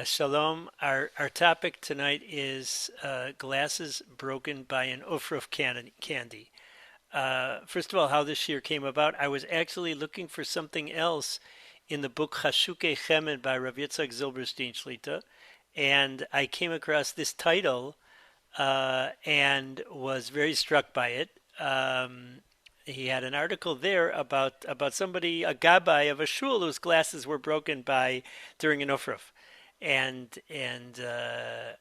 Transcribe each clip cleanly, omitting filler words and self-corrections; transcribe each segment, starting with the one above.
Shalom. Our topic tonight is glasses broken by an Ufruf candy. First of all, how this year came about, I was actually looking for something else in the book Chashuke Chemed by Rav Yitzchak Zilberstein Shlita, and I came across this title and was very struck by it. He had an article there about somebody, a gabbai of a shul whose glasses were broken by during an Ufruf, and and uh,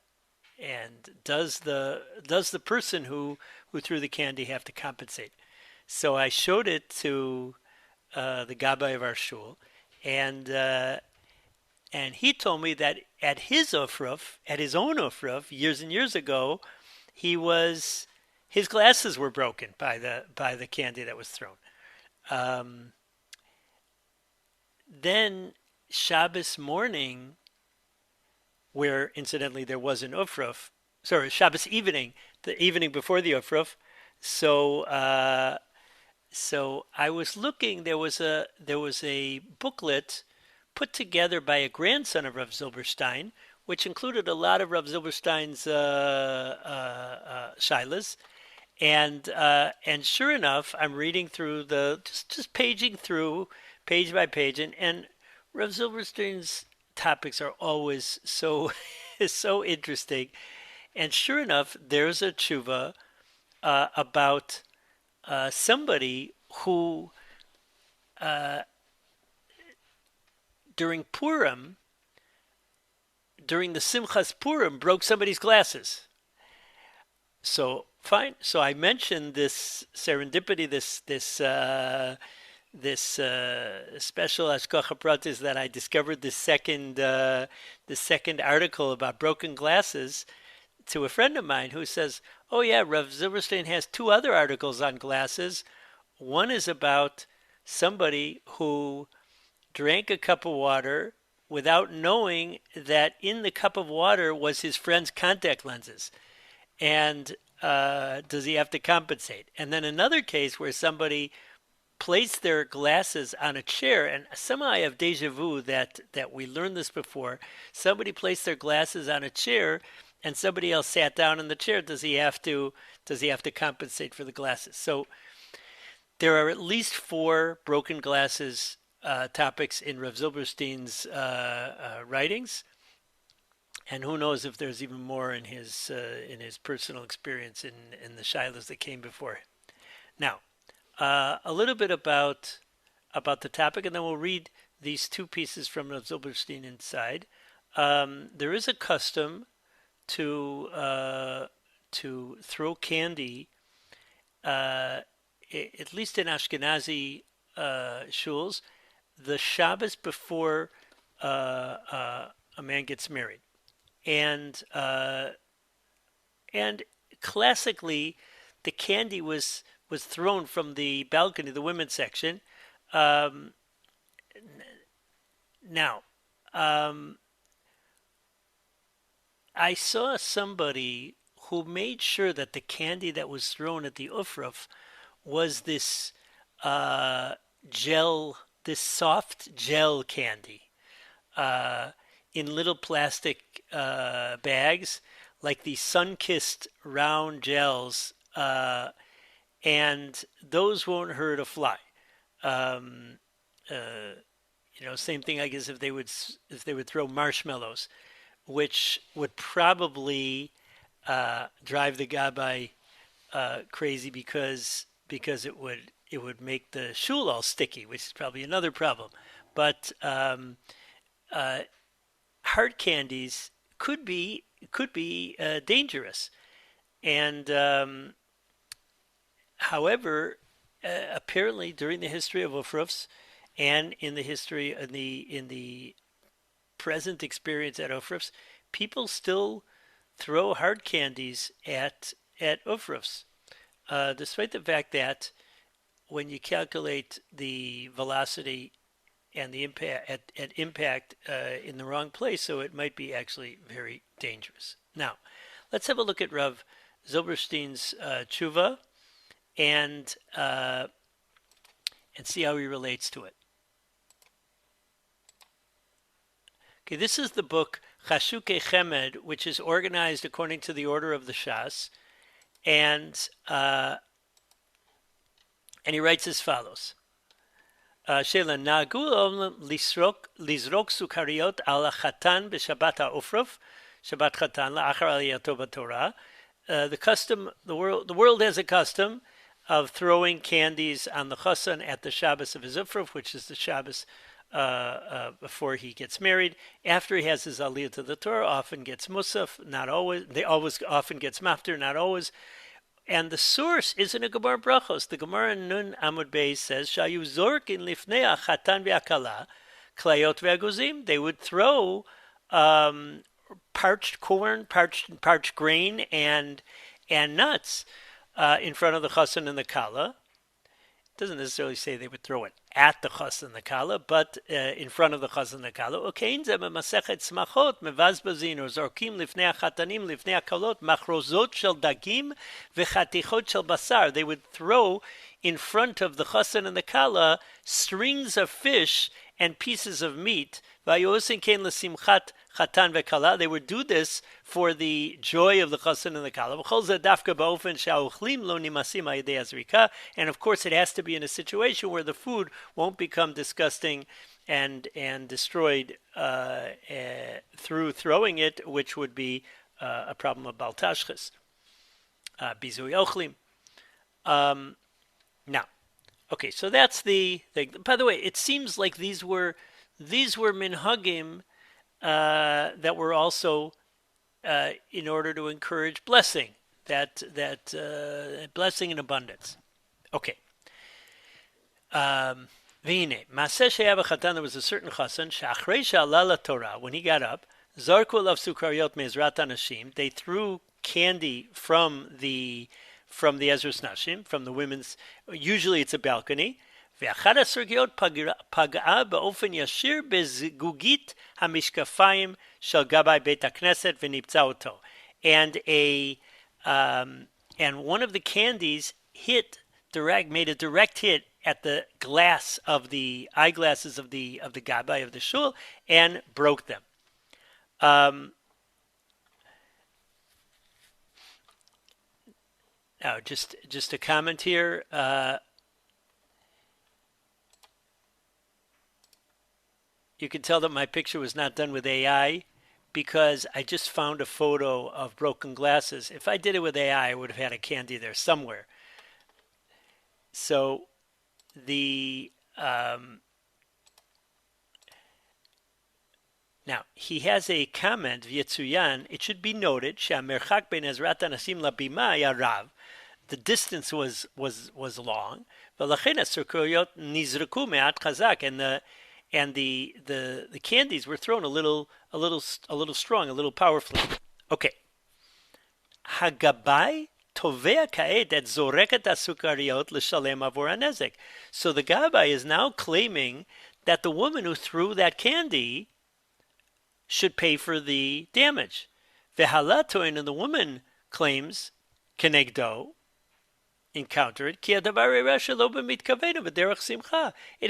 and does the person who threw the candy have to compensate? So I showed it to the gabbai of our shul, and and he told me that at his ufruf, at his own ufruf, years and years ago, he was his glasses were broken by the candy that was thrown. Um, then Shabbos morning, where incidentally there was an ufruf, sorry, Shabbos evening, the evening before the ufruf. So so I was looking. There was a booklet put together by a grandson of Rav Zilberstein, which included a lot of Rav Zilberstein's shilas. And sure enough, I'm reading through the just paging through page by page, and Rav Zilberstein's topics are always so so interesting. And sure enough, there's a tshuva about somebody who uh, during Purim, during the Simchas Purim, broke somebody's glasses. So fine. So I mentioned this serendipity, this special Ashkocha Pratis that I discovered the second article about broken glasses to a friend of mine who says, "Oh yeah, Rav Zilberstein has two other articles on glasses. One is about somebody who drank a cup of water without knowing that in the cup of water was his friend's contact lenses, and does he have to compensate?" And then another case where somebody placed their glasses on a chair, and somehow I have deja vu that we learned this before. Somebody placed their glasses on a chair, and somebody else sat down in the chair. Does he have to compensate for the glasses? So there are at least four broken glasses topics in Rav Zilberstein's writings, and who knows if there's even more in his personal experience in the shilas that came before. Now, a little bit about the topic, and then we'll read these two pieces from Rav Zilberstein inside. There is a custom to throw candy, uh, at least in Ashkenazi shuls, the Shabbos before a man gets married, and and classically, the candy was thrown from the balcony, the women's section. Um, now, um, I saw somebody who made sure that the candy that was thrown at the Ufruf was this uh, gel, this soft gel candy uh, in little plastic bags, like the sun-kissed round gels, and those won't hurt a fly. Um, uh, Same thing, I guess, if they would throw marshmallows, which would probably drive the gabbai crazy because it would make the shul all sticky, which is probably another problem. But uh, hard candies could be dangerous, and however, apparently during the history of Ufrufs and in the present experience at Ufrufs, people still throw hard candies at Ufrufs, despite the fact that when you calculate the velocity and the impact in the wrong place, so it might be actually very dangerous. Now, let's have a look at Rav Zilberstein's tshuva and see how he relates to it. Okay, this is the book Chashuke Chemed, which is organized according to the order of the Shas, and he writes as follows: Shela nagul lizrok sukariot al chatan b'Shabbat ha'ufruf, Shabbat chatan la'achar aliyato b'Torah. The world has a custom of throwing candies on the chassan at the Shabbos of his Ufruf, which is the Shabbos before he gets married. After he has his aliyah to the Torah, often gets musaf, not always. They always often gets maftir, not always. And the source is in a Gemara Brachos. The Gemara in Nun Amud Beis says, "Shayu zorkin lifnei chatan v'akala klayot ve'aguzim." They would throw parched corn, parched grain, and nuts in front of the chassan and the kala. It doesn't necessarily say they would throw it at the chassan and the kala, but in front of the chassan and the kala. Ukein ze b'masechet smachot mevazbazin or zorkim lifnei achatanim lifnei akalot machrozot shel dagim v'chatichot shel basar. They would throw in front of the chassan and the kala strings of fish and pieces of meat. Vayosin kein lesimchat chatan v'kala. They would do this for the joy of the chassan and the kala. And of course, it has to be in a situation where the food won't become disgusting and destroyed through throwing it, which would be a problem of baltashchis. Bizui ochlim. Now, okay, so that's the thing. By the way, it seems like these were minhagim that were also in order to encourage blessing, that blessing and abundance. Okay. V'hine, Maseh she'av chatan, there was a certain chassan, she'achrei she'ala Torah, when he got up, zarku alav sukariot me'ezrat anashim, they threw candy from the Ezras Nashim, from the women's, usually it's a balcony, ואחד הסוגיות פגעה באופן ישיר בזגוגית המשקפיים של גבאי בית הכנסת ונפצע אותו. And one of the candies made a direct hit at the glass of the eyeglasses of the gabbai of the shul and broke them. Now, just a comment here. You can tell that my picture was not done with AI because I just found a photo of broken glasses. If I did it with AI, I would have had a candy there somewhere. So now he has a comment, Yetsuyan. It should be noted, She'amerchak ben Ezrat Anasim labima ya rav. The distance was long. V'lachen hasurkoyot nizraku me'at chazak, and the candies were thrown a little strong, a little powerfully. Okay. Hagabai tovea kaed et zoreket asukariot l'shalem avor hanezek. So the Gabbai is now claiming that the woman who threw that candy should pay for the damage. Vehalatoin, and the woman claims kenegdo, encounter it. It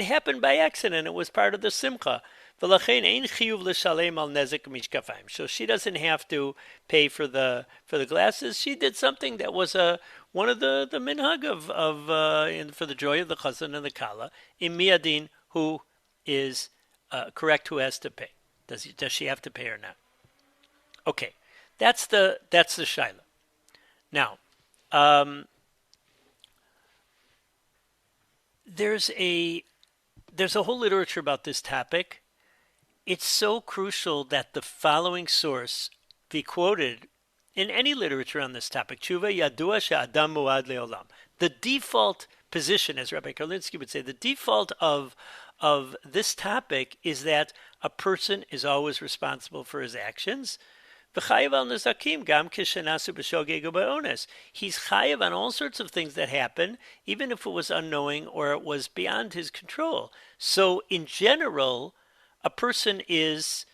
happened by accident. It was part of the simcha. So she doesn't have to pay for the glasses. She did something that was one of the minhag for the joy of the chazan and the kala. In miyadin, who is correct, who has to pay? Does she have to pay or not? Okay, that's the shaila. Now. There's a whole literature about this topic. It's so crucial that the following source be quoted in any literature on this topic. Tshuva yadua she'adam muad le'olam. The default position, as Rabbi Karlinsky would say, the default of this topic is that a person is always responsible for his actions. He's chayiv on all sorts of things that happen, even if it was unknowing or it was beyond his control. So, in general, a person is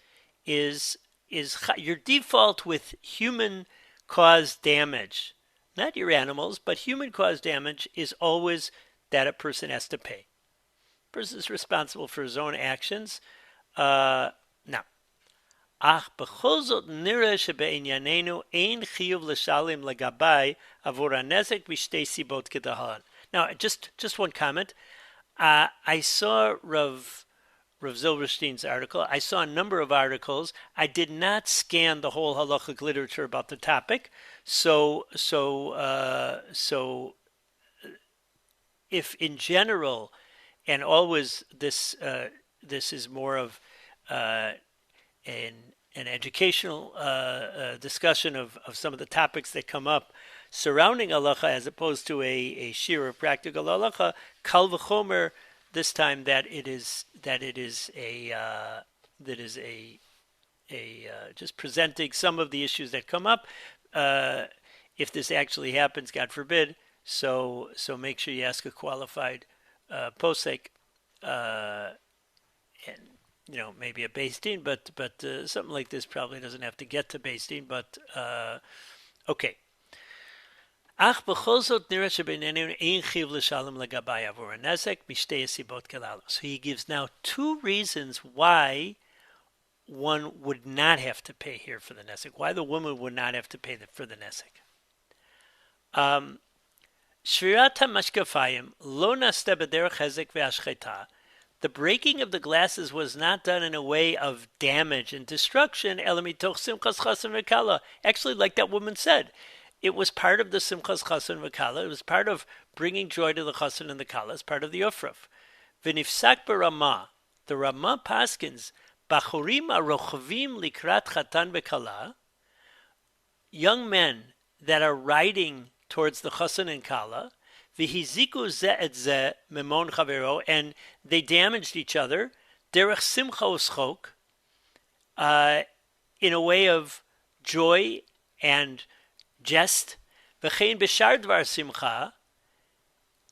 your default with human-caused damage, not your animals, but human-caused damage is always that a person has to pay. A person is responsible for his own actions. Now, אך בכל זאת נראה שבענייננו אין חיוב לשלם לגבי עבור הנזק משתי סיבות כדלהלן. Now, just one comment. I saw Rav Zilberstein's article. I saw a number of articles. I did not scan the whole halachic literature about the topic. So if in general, and always this is more of an educational discussion of some of the topics that come up surrounding halacha as opposed to a shir of practical halacha, kal v'chomer, this time that it is just presenting some of the issues that come up. If this actually happens, God forbid, so make sure you ask a qualified posek, and maybe a Beis Din, but something like this probably doesn't have to get to Beis Din, but okay. אך בכל זאת נראה שבינינו אין חיוב לשלם לגבי עבור הנזק משתי הסיבות כללו. So he gives now two reasons why one would not have to pay here for the nezek, why the woman would not have to pay for the nezek. שבירת המשקפיים לא נעשתה בדרך חזק והשחתה. The breaking of the glasses was not done in a way of damage and destruction, אלא מתוך שמחת חסן וקלה. Actually, like that woman said, it was part of the Simchas Chasen v'Kala. It was part of bringing joy to the Chasen and the Kala. It's part of the Ufruf. V'nifsak b'Ramah. The Ramah paskins, Bachurim arochavim likrat chatan v'Kala. Young men that are riding towards the Chasen and Kala. V'hiziku ze et ze memon chavero. And they damaged each other. Derech simcha u'schok. In a way of joy and jest, v'chein b'shar dvar simcha,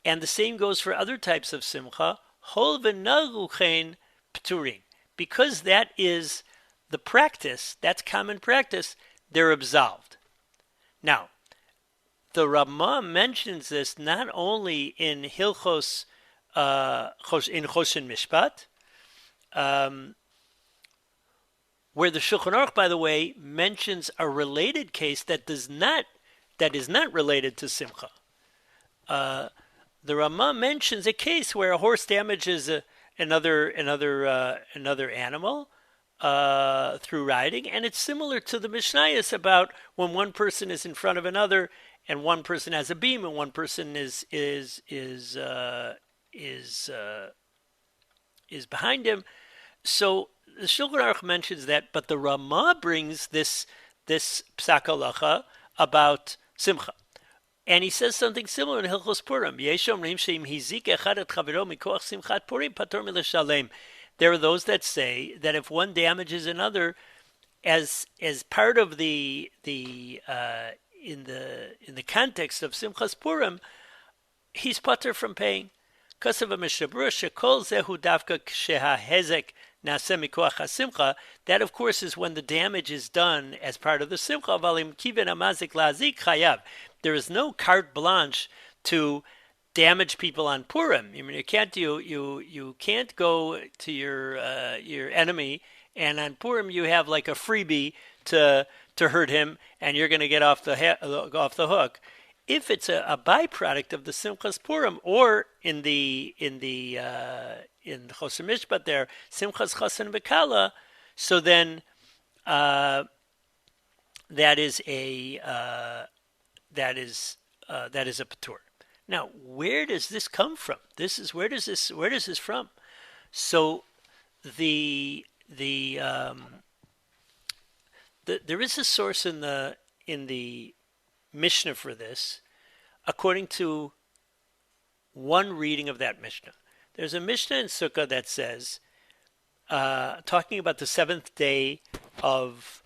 and the same goes for other types of simcha, hol v'nagu chen p'turim. Because that is the practice, that's common practice, they're absolved. Now, the Ramah mentions this not only in Hilchos, in Choshen Mishpat, where the Shulchan Aruch, by the way, mentions a related case that is not related to Simcha. The Ramah mentions a case where a horse damages another animal through riding, and it's similar to the Mishnayos about when one person is in front of another, and one person has a beam, and one person is behind him. So the Shulchan Aruch mentions that, but the Ramah brings this psak halacha about simcha, and he says something similar in Hilchos Purim. There are those that say that if one damages another, as part of the in the context of Simchas Purim, he's pater from paying. That of course is when the damage is done as part of the simcha. There is no carte blanche to damage people on Purim. I mean, you can't go to your enemy, and on Purim you have like a freebie to hurt him, and you're going to get off the hook. If it's a byproduct of the Simchas Purim, or in Choshen Mishpat there, Simchas Chasen V'Kala, so then that is a patur. Now, where does this come from? Where does this from? So there is a source in the Mishnah for this, according to one reading of that Mishnah. There's a Mishnah in Sukkah that says, talking about the seventh day of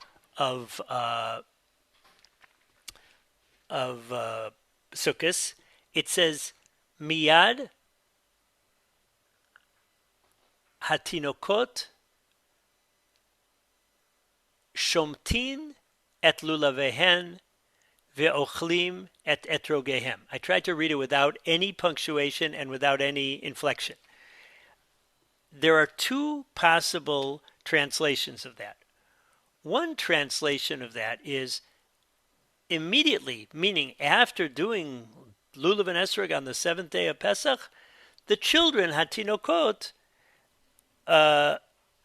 Sukkot, it says, Miyad hatinokot shomtin et lulavehen ve'ochlim et etrogehem. I tried to read it without any punctuation and without any inflection. There are two possible translations of that. One translation of that is immediately, meaning after doing lulav and esrog on the seventh day of Pesach, the children hatinokot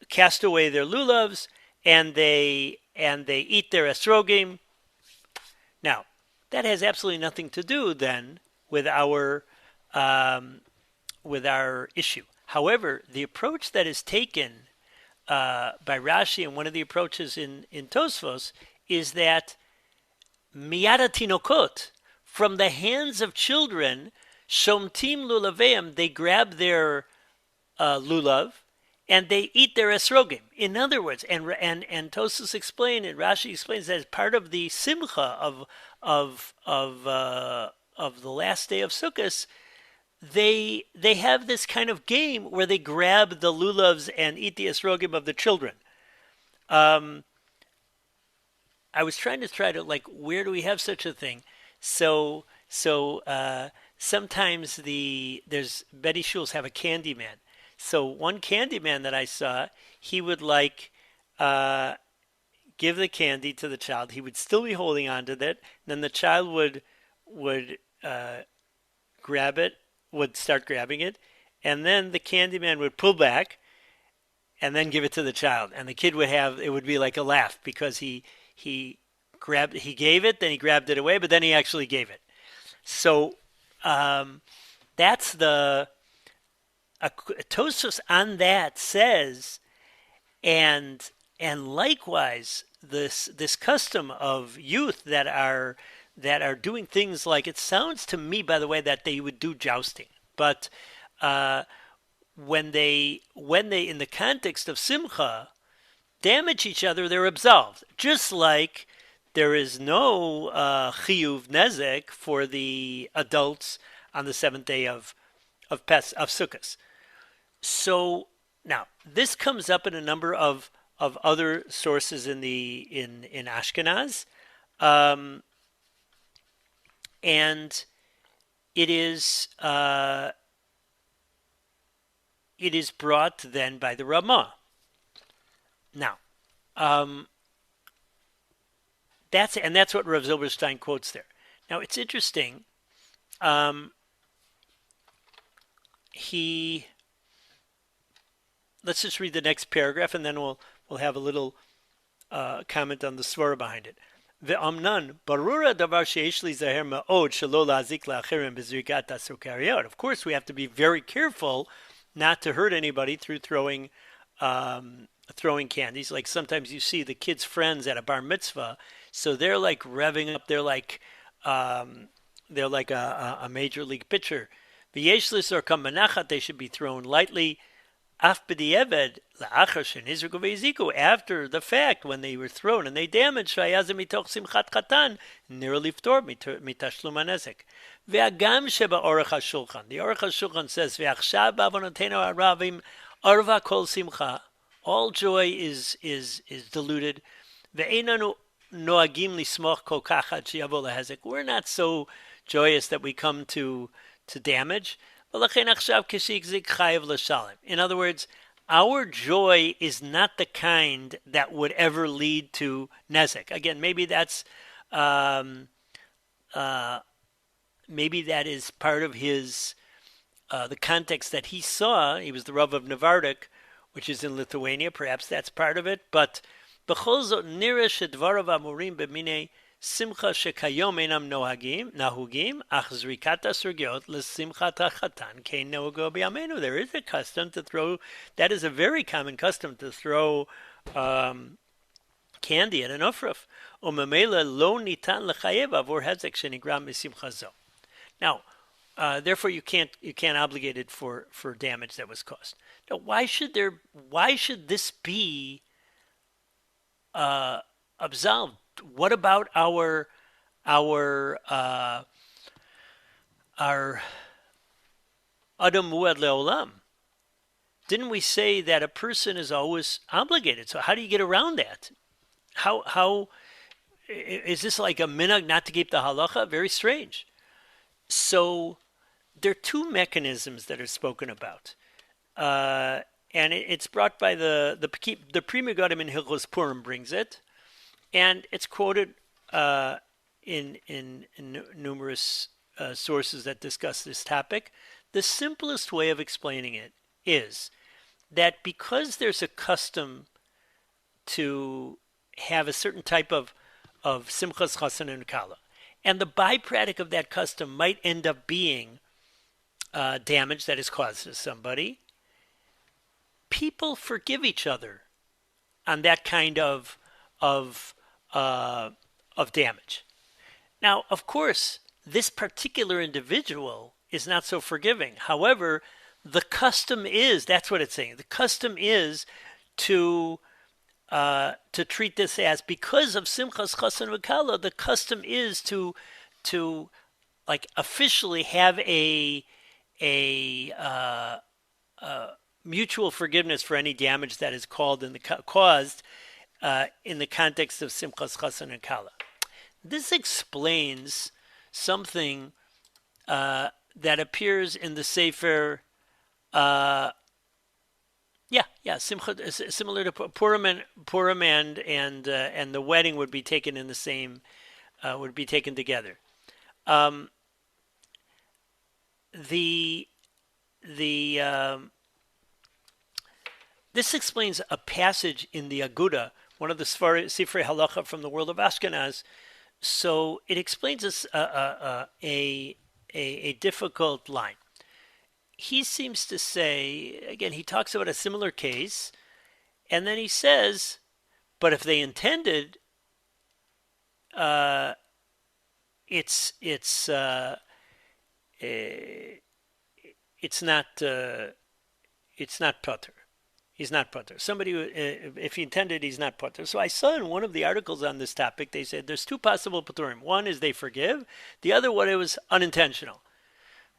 cast away their lulavs and they eat their esrogim. Now, that has absolutely nothing to do then with um, our issue. However, the approach that is taken by Rashi and one of the approaches in Tosfos is that miyada tinokot, from the hands of children, shomtim lulaveim, they grab their lulav and they eat their esrogim. In other words, and Tosfos explained and Rashi explains that as part of the simcha of the last day of Sukkot, they have this kind of game where they grab the lulavs and eat the esrogim of the children. Um, I was trying to like, where do we have such a thing? So sometimes there's Betty Shuls have a candy man. So one candy man that I saw, he would like uh, give the candy to the child. He would still be holding on to that. Then the child would grab it, would start grabbing it, and then the candy man would pull back and then give it to the child. And the kid would have, it would be like a laugh because he he gave it, then he grabbed it away, but then he actually gave it. So um, that's Tosfos on that says, and likewise this custom of youth that are doing things like, it sounds to me, by the way, that they would do jousting, but uh, when they in the context of simcha damage each other, they're absolved. Just like there is no chiyuv nezek for the adults on the seventh day of Sukkot. So now this comes up in a number of other sources in Ashkenaz, um, and it is brought then by the Ramah. Now, um, that's what Rav Zilberstein quotes there. Now it's interesting. Um, he Let's just read the next paragraph, and then we'll have a little comment on the svara behind it. Ve'amnan barura davar sheyesh li zaher ma'od shelo la'azik la'acherim b'zrikat asukariot. Of course, we have to be very careful not to hurt anybody through throwing candies. Like sometimes you see the kids' friends at a bar mitzvah, so they're like revving up. They're like a major league pitcher. V'yesh lisor kam menachat. They should be thrown lightly. Af b'di'eved la'achar shenizriku ve'yiziku. After the fact, when they were thrown and they damaged, shayazim mitoch simchat chatan nira liftor mitashlum hanezek. Ve'agam sheba orach hashulchan. The orach hashulchan says ve'achshav b'avonotenu haravim arva kol simcha. All joy is diluted. Ve'einanu noagim lismoch kol kachat sheyavo lahezek. We're not so joyous that we come to damage. In other words, our joy is not the kind that would ever lead to nezek. Again, maybe that is part of his the context that he saw. He was the Rav of Nevardik, which is in Lithuania. Perhaps that's part of it. But b'chol zot nira shedvarav amurim b'minei simcha shekayom enam nahugim ach zrikat asurgiot lesimchat hachatan kein nohago b'yamenu. There is a custom to throw. That is a very common custom to throw candy at an ufruf. Umemela lo nitan lechayev avor hezek shenigram misimcha zo. Now, therefore, you can't obligate it for damage that was caused. Now, why should this be absolved? What about our Adam Muad Leolam? Didn't we say that a person is always obligated? So how do you get around that? How is this like a minhag not to keep the halacha? Very strange. So there are two mechanisms that are spoken about, and it's brought by the Pri Megadim in Hilchos Purim brings it. and it's quoted in numerous sources that discuss this topic. The simplest way of explaining it is that because there's a custom to have a certain type of simchas chasen and kala, and the byproduct of that custom might end up being damage that is caused to somebody, people forgive each other on that kind of damage. Now, of course, this particular individual is not so forgiving. However, the custom is, that's what it's saying, the custom is to treat this as, because of Simchas Chasen V'Kala, the custom is to like officially have a mutual forgiveness for any damage that is caused in the context of Simchas Chasen and Kala. This explains something that appears in the Sefer. Similar to Purim and the wedding would be taken in the same, would be taken together. This explains a passage in the Aguda, one of the Sifrei Halacha from the world of Ashkenaz. So it explains us a difficult line. He seems to say, again, he talks about a similar case, and then he says, but if they intended, it's not putter. He's not putter. Somebody, if he intended, he's not putter. So I saw in one of the articles on this topic, they said there's two possible putturim. One is they forgive. The other one, it was unintentional.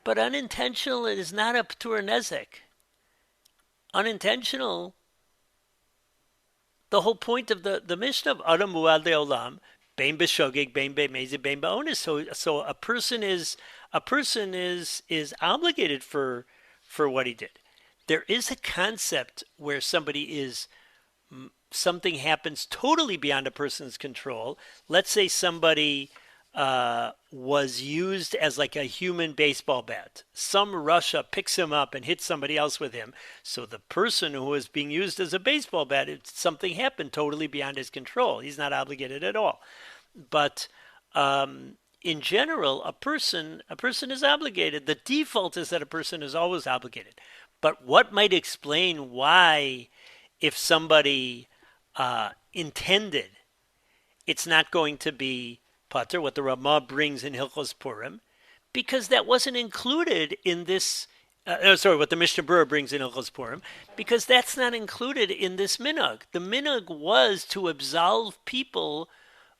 But unintentional, it is not a ptur nezek. Unintentional, the whole point of the Mishnah of Adam Muad Le'olam, Bein B'Shogeg, Bein B'Mezid, Bein Ba'onis. So a person is obligated for what he did. There is a concept where something happens totally beyond a person's control. Let's say somebody was used as like a human baseball bat. Some Russia picks him up and hits somebody else with him. So the person who was being used as a baseball bat, something happened totally beyond his control. He's not obligated at all. But in general, a person is obligated. The default is that a person is always obligated. But what might explain why, if somebody intended, it's not going to be pater, what the Ramah brings in Hilchos Purim, because that wasn't included in this, what the Mishnah Berurah brings in Hilchos Purim, because that's not included in this minhag. The minhag was to absolve people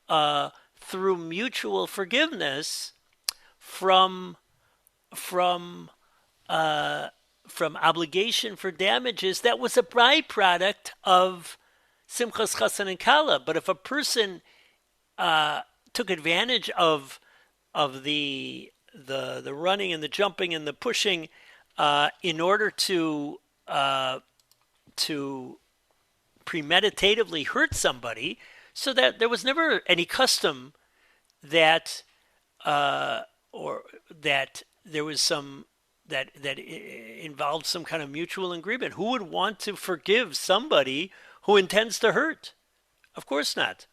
through mutual forgiveness from obligation for damages that was a byproduct of Simchas Chasen and Kala. But if a person took advantage of the running and the jumping and the pushing in order to premeditatively hurt somebody, so that there was never any custom that or that there was some that involved some kind of mutual agreement. Who would want to forgive somebody who intends to hurt? Of course not.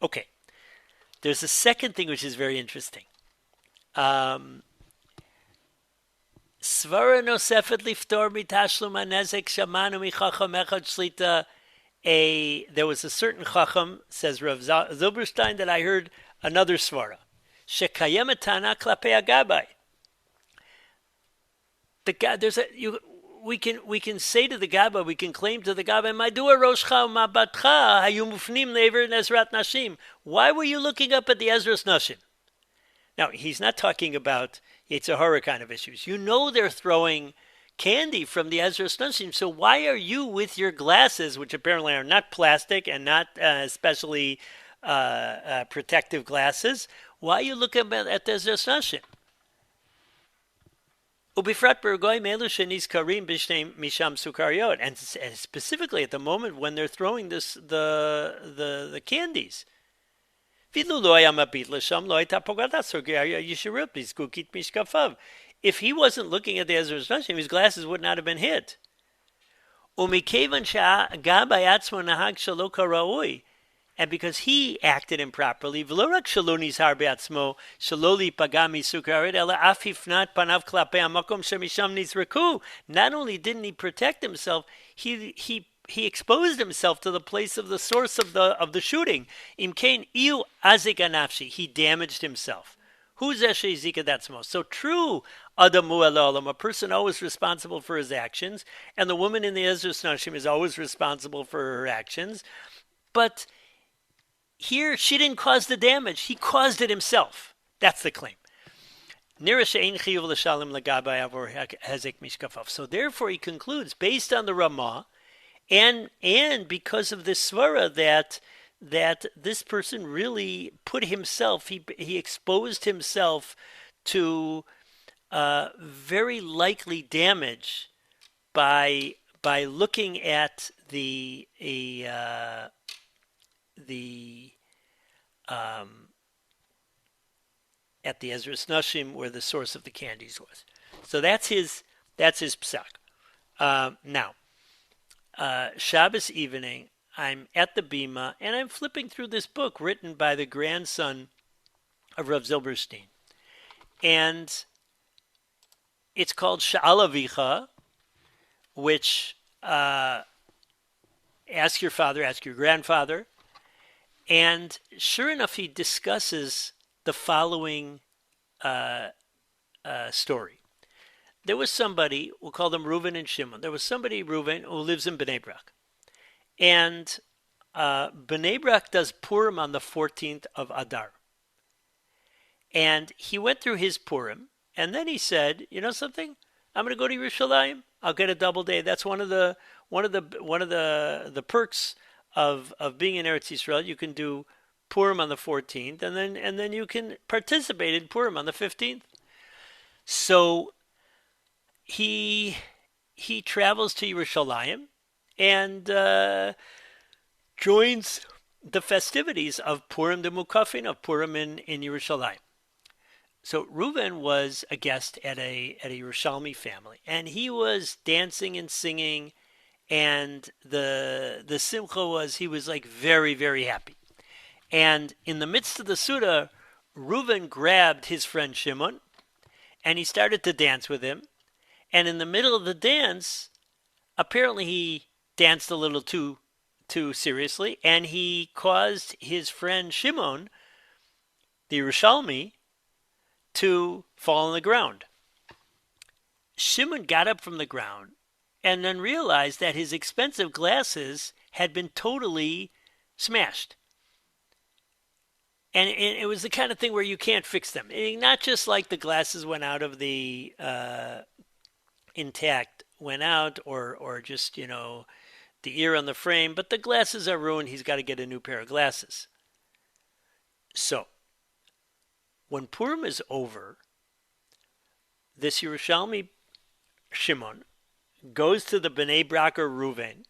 Okay. There's a second thing which is very interesting. Svara nosefet liftor mitashlum hanezek shamanu michacham echad shlita. There was a certain chacham, says Rav Zilberstein, that I heard another svara. Shekayemet tana klapei agabai. We can say to the Gaba, we can claim to the Gaba, Madua roshcha u'mabatcha hayu mufnim lever nezrat nashim. Why were you looking up at the Ezras Nashim? Now, he's not talking about Yetzer Hara kind of issues. You know they're throwing candy from the Ezras Nashim, so why are you with your glasses, which apparently are not plastic and not especially protective glasses, why are you looking at the Ezras Nashim? Ubifrat bergoy melu shenis karim b'shnei misham sukariot, and specifically at the moment when they're throwing the candies. If he wasn't looking at the Ezra's Nashim, his glasses would not have been hit. And because he acted improperly, not only didn't he protect himself, he exposed himself to the place of the source of the shooting. He damaged himself. So true, Adamu Elalam, a person always responsible for his actions, and the woman in the Ezra's Nashim is always responsible for her actions. But here, she didn't cause the damage. He caused it himself. That's the claim. So therefore, he concludes, based on the Ramah, and because of this svara that this person really put himself, he exposed himself to very likely damage by looking at the Ezra's Nashim, where the source of the candies was. So that's his psak. Now, Shabbos evening, I'm at the Bima, and I'm flipping through this book written by the grandson of Rav Zilberstein. And it's called Sha'alavicha, which ask your father, ask your grandfather. And sure enough, he discusses the following story. There was somebody, we'll call them Reuven and Shimon. There was somebody, Reuven, who lives in Bnei Brak. And Bnei Brak does Purim on the 14th of Adar. And he went through his Purim, and then he said, you know something? I'm going to go to Yerushalayim. I'll get a double day. That's one of the perks of being in Eretz Yisrael. You can do Purim on the 14th, and then you can participate in Purim on the 15th. So he travels to Yerushalayim and joins the festivities of Purim de Mukafin, of Purim in Yerushalayim. So Reuven was a guest at a Yerushalmi family, and he was dancing and singing, and the simcha was, he was like very, very happy. And in the midst of the Suda, Reuven grabbed his friend Shimon, and he started to dance with him. And in the middle of the dance, apparently he danced a little too seriously, and he caused his friend Shimon, the Yerushalmi, to fall on the ground. Shimon got up from the ground and then realized that his expensive glasses had been totally smashed. And it was the kind of thing where you can't fix them. Not just like the glasses went out of the intact, went out, or just, the ear on the frame, but the glasses are ruined. He's got to get a new pair of glasses. So, when Purim is over, this Yerushalmi Shimon goes to the Bnei Braker Reuven,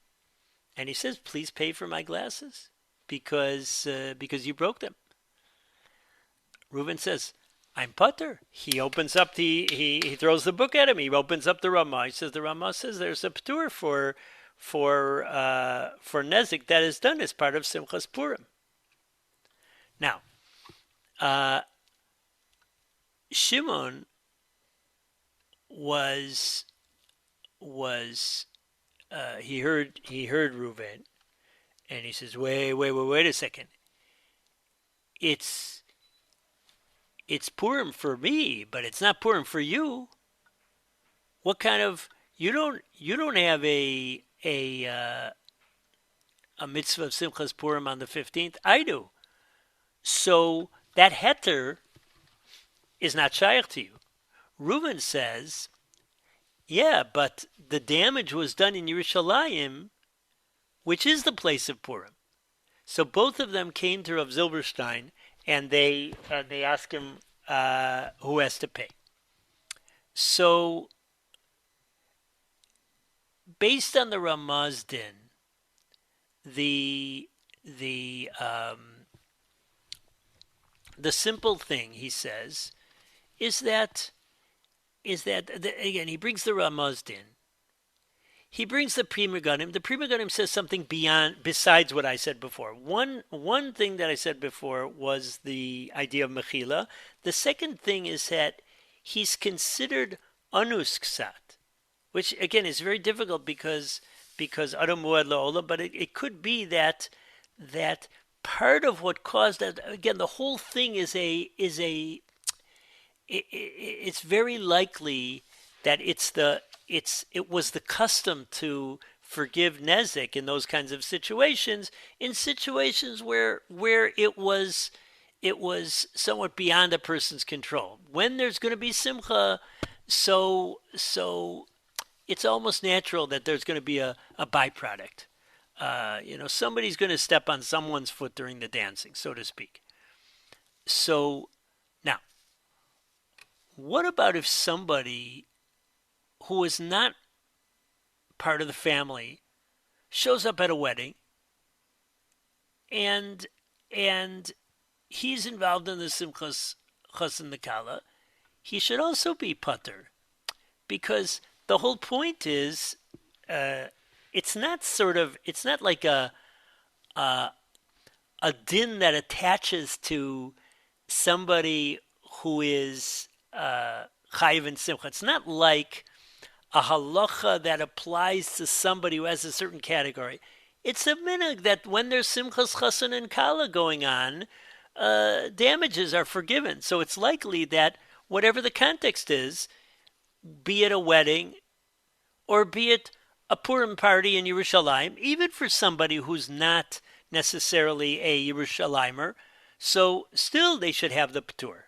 and he says, please pay for my glasses because you broke them. Reuven says, I'm putter. He opens up he throws the book at him. He opens up the Ramah. He says, the Ramah says there's a ptur for nezik that is done as part of Simchas Purim. Now, Shimon was he heard Reuven, and he says, wait a second. It's Purim for me, but it's not Purim for you. What kind of, you don't have a mitzvah of Simchas Purim on the 15th? I do. So that heter is not shaykh to you. Reuven says, yeah, but the damage was done in Yerushalayim, which is the place of Purim. So both of them came to Rav Zilberstein, and they ask him who has to pay. So based on the Ramazdin, the the um, the simple thing he says is that again he brings the Ramazdin. He brings the Pri Megadim. The Pri Megadim says something besides what I said before. One thing that I said before was the idea of Mechila. The second thing is that he's considered Anus Ksat, which again is very difficult because Adam Muad La'olam, but it could be that part of what caused that, again, the whole thing it's very likely that it was the custom to forgive nezek in those kinds of situations, in situations where it was somewhat beyond a person's control. When there's going to be simcha, so it's almost natural that there's going to be a byproduct. Somebody's going to step on someone's foot during the dancing, so to speak. So now, what about if somebody who is not part of the family shows up at a wedding and he's involved in the simchas chassan nekala? He should also be pater, because the whole point is it's not like a din that attaches to somebody who is chayiv in simcha. It's not like a halacha that applies to somebody who has a certain category. It's a minhag that when there's simchas chassan and kala going on, damages are forgiven. So it's likely that whatever the context is, be it a wedding or be it a Purim party in Yerushalayim, even for somebody who's not necessarily a Yerushalaymer, so still they should have the patur.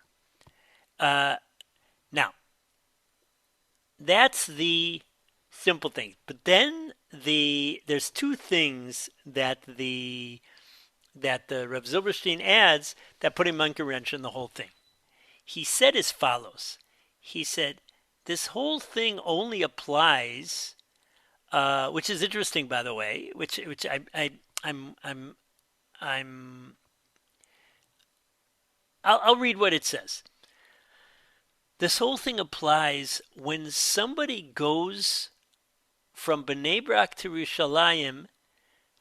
Now, that's the simple thing. But then there's two things that the Rav Zilberstein adds that put a monkey wrench in the whole thing. He said as follows. He said, this whole thing only applies, which is interesting, by the way, which I'll read what it says. This whole thing applies when somebody goes from Bnei Brak to Yerushalayim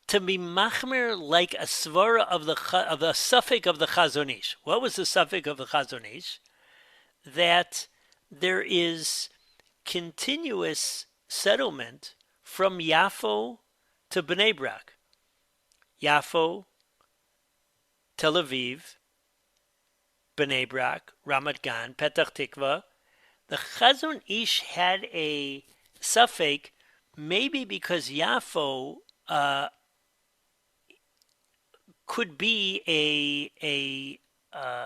to be machmer like a svara of the suffix of the Chazon Ish. What was the suffix of the Chazon Ish? That there is continuous settlement from Yafo to Bnei Brak. Yafo, Tel Aviv, Bnei Brak, Ramat Gan, Petach Tikva. The Chazon Ish had a suffix, maybe because Yafo could be a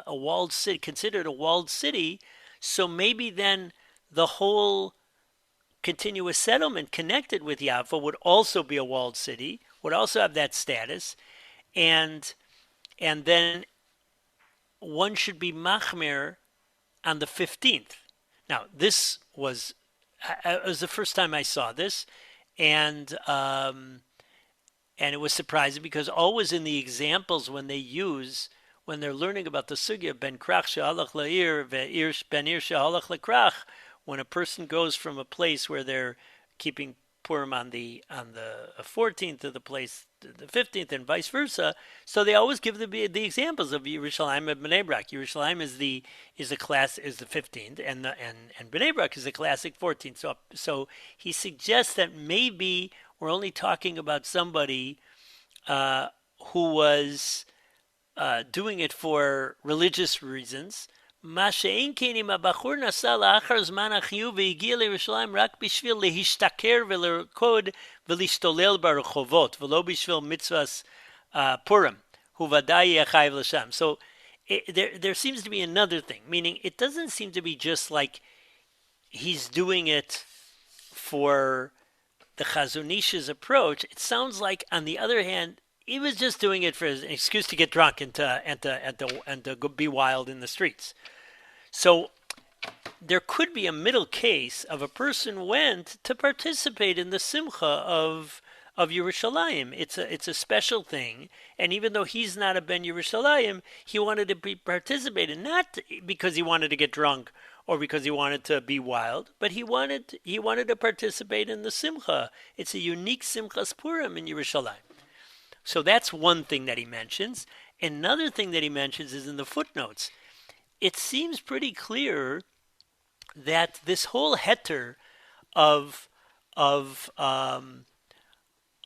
walled city, considered a walled city. So maybe then the whole continuous settlement connected with Yafo would also be a walled city, would also have that status, and then one should be machmer on the 15th. Now, this was the first time I saw this, and it was surprising because always in the examples when they're learning about the sugya ben krach she'alach la'ir ve'ir ben ir she'alach lekrach, when a person goes from a place where they're keeping Purim on the 14th to the place the 15th and vice versa. So they always give the examples of Yerushalayim and Bnei Brak. Yerushalayim is the 15th and Bnei Brak is the classic 14th. So he suggests that maybe we're only talking about somebody who was doing it for religious reasons. מה שאין כן אם הבחור נסע לאחר זמן החיוב והגיע לירושלים רק בשביל להשתכר ולרקוד ולהשתולל ברחובות ולא בשביל מצוות פורים, הוא ודאי יהיה חייב לשם. So there seems to be another thing, meaning it doesn't seem to be just like he's doing it for the Chazon Ish's approach. It sounds like, on the other hand, he was just doing it for an excuse to get drunk and to be wild in the streets. So there could be a middle case of a person went to participate in the simcha of Yerushalayim. It's a special thing, and even though he's not a ben Yerushalayim, he wanted to be participated, not because he wanted to get drunk or because he wanted to be wild, but he wanted to participate in the simcha. It's a unique simchas Purim in Yerushalayim. So that's one thing that he mentions. Another thing that he mentions is in the footnotes. It seems pretty clear that this whole heter of of um,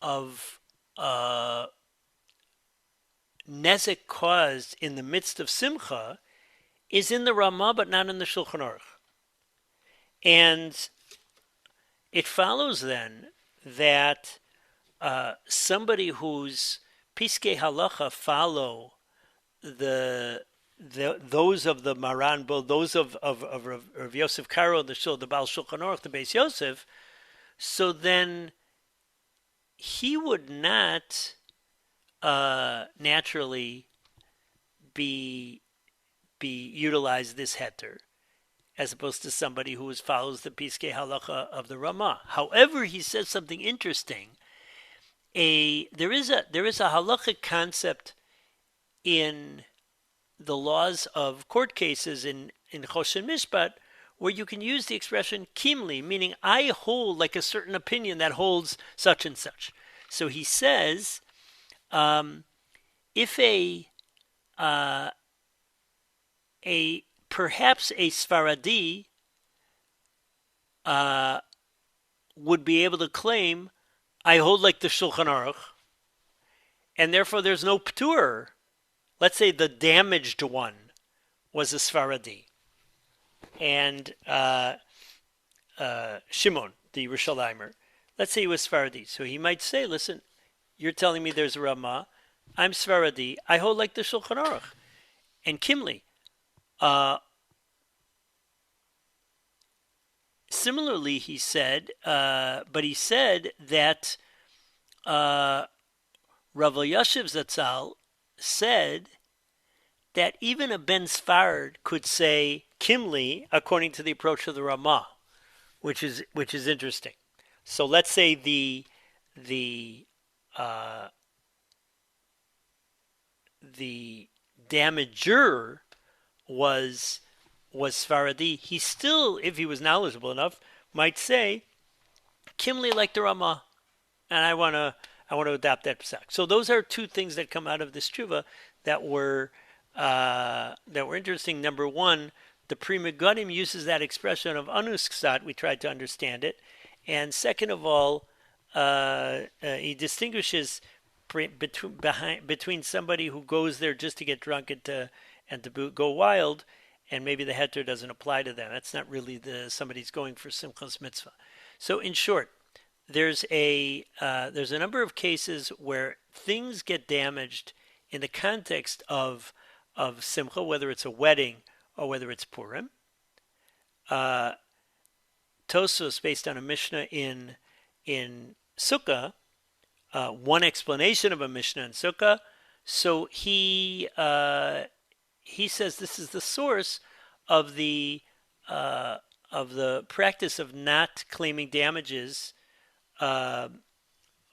of nezek caused in the midst of simcha is in the Ramah, but not in the Shulchan Aruch. And it follows then that somebody whose piskei halacha follow those of the Maran, those of Rav Yosef Karo, the Baal Shulchan Aruch, the Beis Yosef, so then he would not naturally be utilize this heter, as opposed to somebody who follows the Piskei Halacha of the Ramah. However, he says something interesting. There is a halachic concept in the laws of court cases in Choshen Mishpat, where you can use the expression kimli, meaning I hold like a certain opinion that holds such and such. So he says, if perhaps a Sfaradi would be able to claim, I hold like the Shulchan Aruch, and therefore there's no ptur. Let's say the damaged one was a Sfaradi, and Shimon, the Yerushalaymer, let's say he was Sfaradi. So he might say, listen, you're telling me there's a Ramah, I'm Sfaradi, I hold like the Shulchan Aruch. And Kimli, similarly, he said, but he said that Rav Yashiv Zatzal said that even a Ben Sfarad could say Kimli according to the approach of the Ramah, which is interesting. So let's say the damager was Sfaradi. He still, if he was knowledgeable enough, might say Kimli like the Ramah, and I want to adopt that psak. So those are two things that come out of this tshuva that were interesting. Number one, the Pri Megadim uses that expression of anus ksat. We tried to understand it, and second of all, he distinguishes between somebody who goes there just to get drunk and to go wild, and maybe the heter doesn't apply to them. That's not really somebody's going for Simchas Mitzvah. So in short, there's a number of cases where things get damaged in the context of Simcha, whether it's a wedding or whether it's Purim. Tosfos, based on a Mishnah in Sukkah, one explanation of a Mishnah in Sukkah. So he says this is the source of the practice of not claiming damages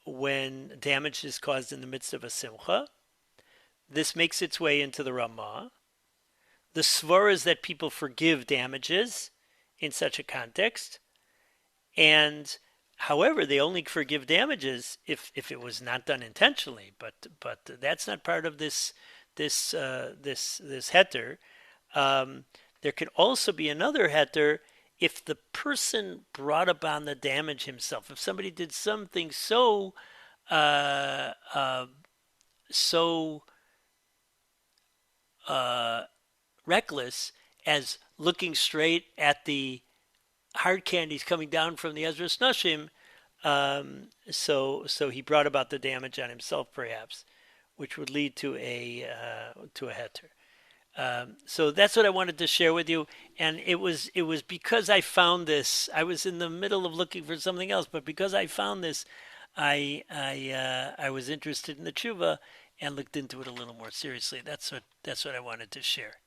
when damage is caused in the midst of a simcha. This makes its way into the Ramah. The svara is that people forgive damages in such a context, and however, they only forgive damages if it was not done intentionally. But that's not part of this heter. There could also be another heter if the person brought upon the damage himself. If somebody did something so reckless as looking straight at the hard candies coming down from the Ezras Nashim, so he brought about the damage on himself, perhaps, which would lead to a heter. So that's what I wanted to share with you, and it was because I found this. I was in the middle of looking for something else, but because I found this, I was interested in the tshuva and looked into it a little more seriously. That's what I wanted to share.